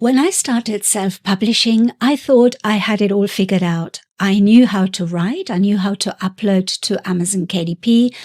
When I started self-publishing, I thought I had it all figured out. I knew how to write, I knew how to upload to Amazon KDP,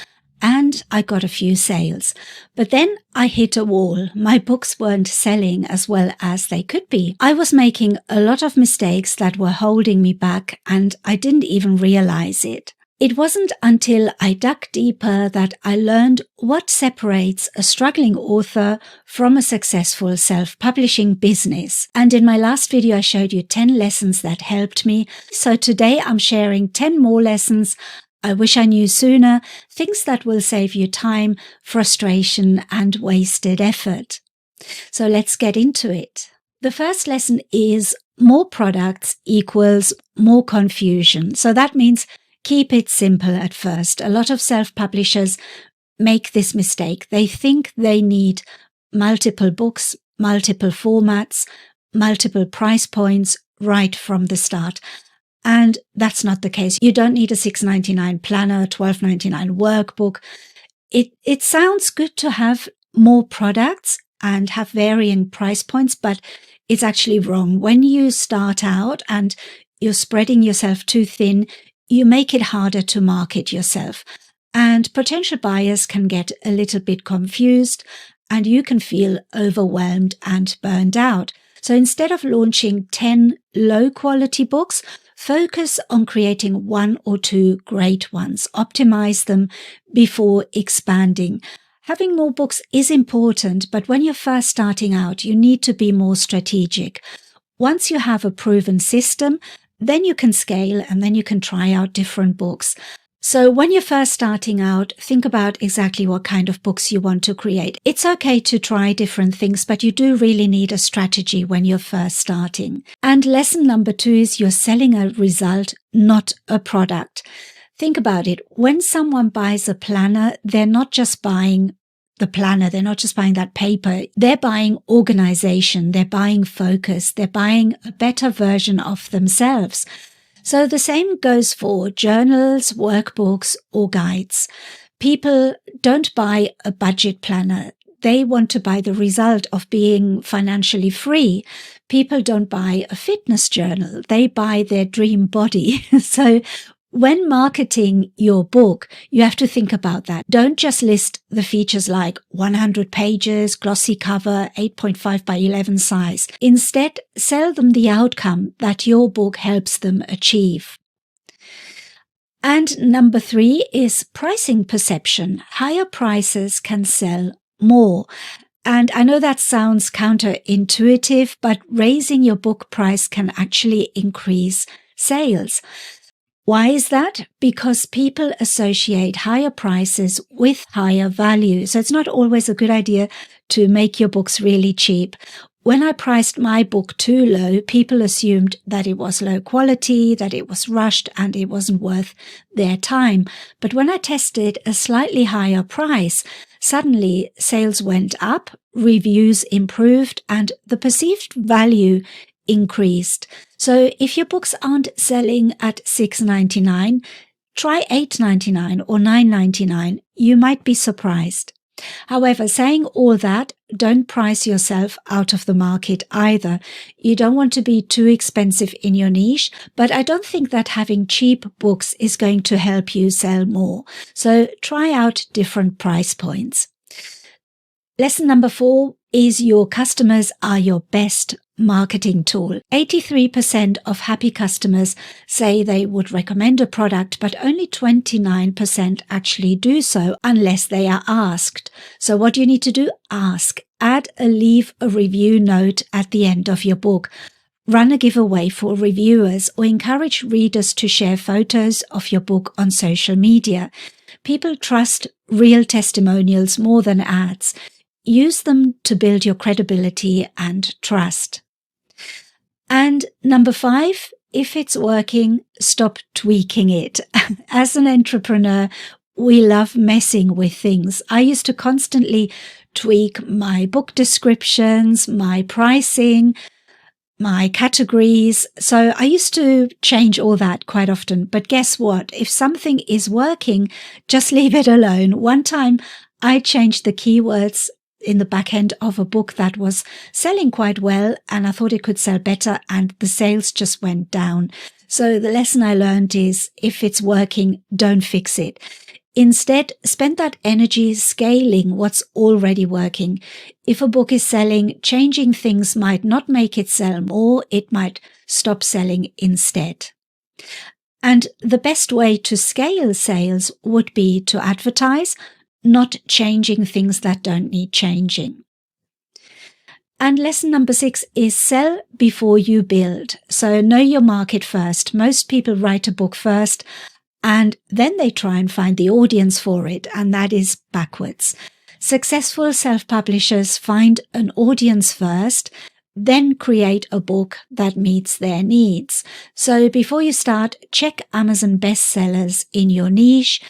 and I got a few sales. But then I hit a wall. My books weren't selling as well as they could be. I was making a lot of mistakes that were holding me back, and I didn't even realize it. It wasn't until I dug deeper that I learned what separates a struggling author from a successful self-publishing business. And in my last video, I showed you 10 lessons that helped me. So today I'm sharing 10 more lessons I wish I knew sooner, things that will save you time, frustration, and wasted effort. So let's get into it. The first lesson is more products equals more confusion. So that means keep it simple at first. A lot of self-publishers make this mistake. They think they need multiple books, multiple formats, multiple price points right from the start. And that's not the case. You don't need a $6.99 planner, $12.99 workbook. It sounds good to have more products and have varying price points, but it's actually wrong. When you start out and you're spreading yourself too thin, you make it harder to market yourself. And potential buyers can get a little bit confused and you can feel overwhelmed and burned out. So instead of launching 10 low quality books, focus on creating 1 or 2 great ones. Optimize them before expanding. Having more books is important, but when you're first starting out, you need to be more strategic. Once you have a proven system, then you can scale and then you can try out different books. So when you're first starting out, think about exactly what kind of books you want to create. It's okay to try different things, but you do really need a strategy when you're first starting. And lesson number 2 is you're selling a result, not a product. Think about it. When someone buys a planner, they're not just buying the planner, they're not just buying that paper, they're buying organization, they're buying focus, they're buying a better version of themselves. So the same goes for journals, workbooks, or guides. People don't buy a budget planner. They want to buy the result of being financially free. People don't buy a fitness journal. They buy their dream body. So when marketing your book, you have to think about that. Don't just list the features like 100 pages, glossy cover, 8.5 by 11 size. Instead, sell them the outcome that your book helps them achieve. And number 3 is pricing perception. Higher prices can sell more. And I know that sounds counterintuitive, but raising your book price can actually increase sales. Why is that? Because people associate higher prices with higher value. So it's not always a good idea to make your books really cheap. When I priced my book too low, people assumed that it was low quality, that it was rushed, and it wasn't worth their time. But when I tested a slightly higher price, suddenly sales went up, reviews improved, and the perceived value increased. So if your books aren't selling at $6.99, try $8.99 or $9.99. You might be surprised. However, saying all that, don't price yourself out of the market either. You don't want to be too expensive in your niche, but I don't think that having cheap books is going to help you sell more. So try out different price points. Lesson number 4 is your customers are your best marketing tool. 83% of happy customers say they would recommend a product, but only 29% actually do so unless they are asked. So what do you need to do? Ask. Leave a review note at the end of your book. Run a giveaway for reviewers or encourage readers to share photos of your book on social media. People trust real testimonials more than ads. Use them to build your credibility and trust. And number 5, if it's working, stop tweaking it. As an entrepreneur, we love messing with things. I used to constantly tweak my book descriptions, my pricing, my categories. So I used to change all that quite often. But guess what? If something is working, just leave it alone. One time I changed the keywords in the back end of a book that was selling quite well, and I thought it could sell better, and the sales just went down. So the lesson I learned is, if it's working, don't fix it. Instead, spend that energy scaling what's already working. If a book is selling, changing things might not make it sell more, it might stop selling instead. And the best way to scale sales would be to advertise, not changing things that don't need changing. And lesson number 6 is sell before you build. So know your market first. Most people write a book first, and then they try and find the audience for it, and that is backwards. Successful self-publishers find an audience first, then create a book that meets their needs. So before you start, check Amazon bestsellers in your niche,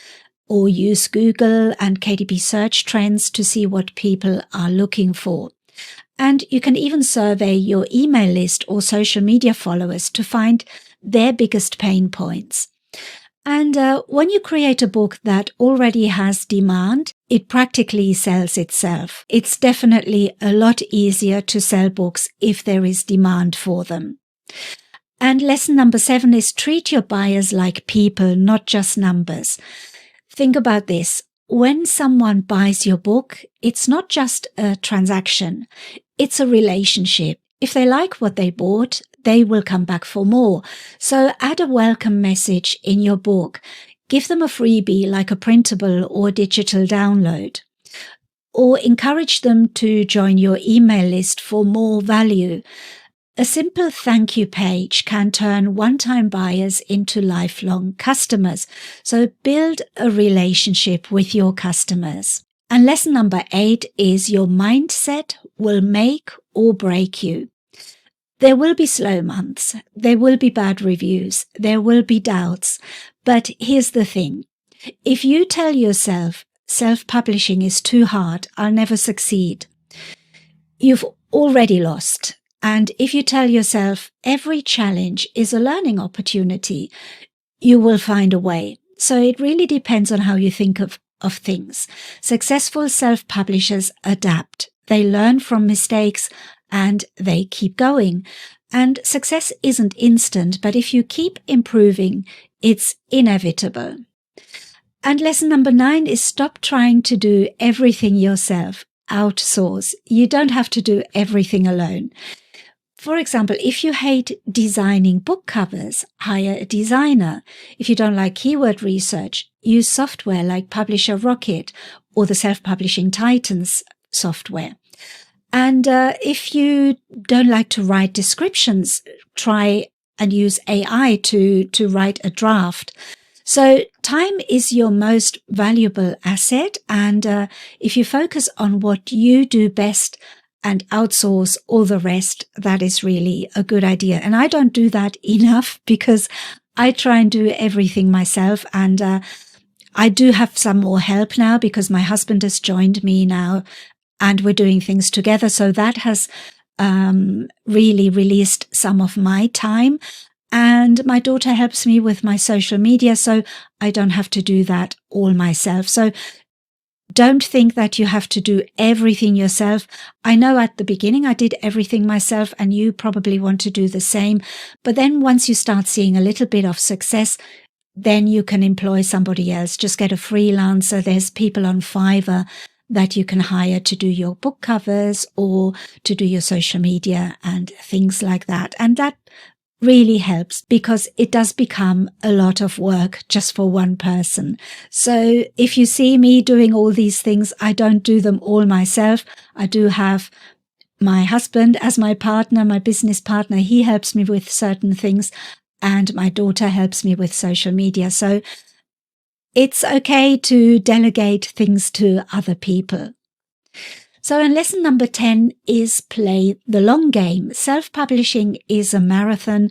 or use Google and KDP search trends to see what people are looking for. And you can even survey your email list or social media followers to find their biggest pain points. And when you create a book that already has demand, it practically sells itself. It's definitely a lot easier to sell books if there is demand for them. And lesson number 7 is treat your buyers like people, not just numbers. Think about this. When someone buys your book, it's not just a transaction. It's a relationship. If they like what they bought, they will come back for more. So add a welcome message in your book. Give them a freebie like a printable or digital download. Or encourage them to join your email list for more value. A simple thank you page can turn one-time buyers into lifelong customers. So build a relationship with your customers. And lesson number 8 is your mindset will make or break you. There will be slow months, there will be bad reviews, there will be doubts. But here's the thing. If you tell yourself, self-publishing is too hard, I'll never succeed, you've already lost. And if you tell yourself, every challenge is a learning opportunity, you will find a way. So it really depends on how you think of things. Successful self-publishers adapt. They learn from mistakes and they keep going. And success isn't instant, but if you keep improving, it's inevitable. And lesson number 9 is stop trying to do everything yourself. Outsource. You don't have to do everything alone. For example, if you hate designing book covers, hire a designer. If you don't like keyword research, use software like Publisher Rocket or the Self-Publishing Titans software. And if you don't like to write descriptions, try and use AI to write a draft. So time is your most valuable asset. And if you focus on what you do best and outsource all the rest, that is really a good idea. And I don't do that enough because I try and do everything myself. And I do have some more help now because my husband has joined me now and we're doing things together. So that has really released some of my time. And my daughter helps me with my social media, so I don't have to do that all myself. So don't think that you have to do everything yourself. I know at the beginning I did everything myself, and you probably want to do the same. But then once you start seeing a little bit of success, then you can employ somebody else. Just get a freelancer. There's people on Fiverr that you can hire to do your book covers or to do your social media and things like that. And that really helps because it does become a lot of work just for one person. So if you see me doing all these things, I don't do them all myself. I do have my husband as my partner, my business partner. He helps me with certain things, and my daughter helps me with social media. So it's okay to delegate things to other people. So in lesson number 10 is play the long game. Self-publishing is a marathon,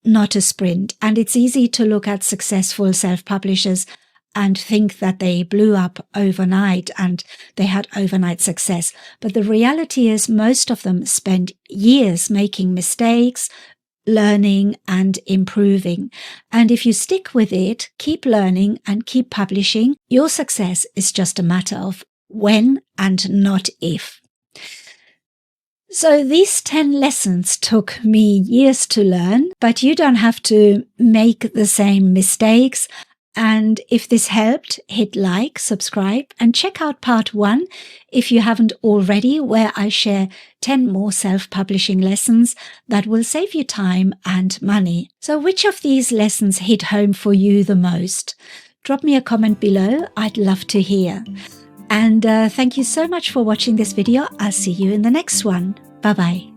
not a sprint. And it's easy to look at successful self-publishers and think that they blew up overnight and they had overnight success. But the reality is most of them spend years making mistakes, learning and improving. And if you stick with it, keep learning and keep publishing, your success is just a matter of when and not if. So these 10 lessons took me years to learn, but you don't have to make the same mistakes. And if this helped, hit like, subscribe, and check out part 1 if you haven't already, where I share 10 more self-publishing lessons that will save you time and money. So which of these lessons hit home for you the most? Drop me a comment below. I'd love to hear. And thank you so much for watching this video. I'll see you in the next one. Bye-bye.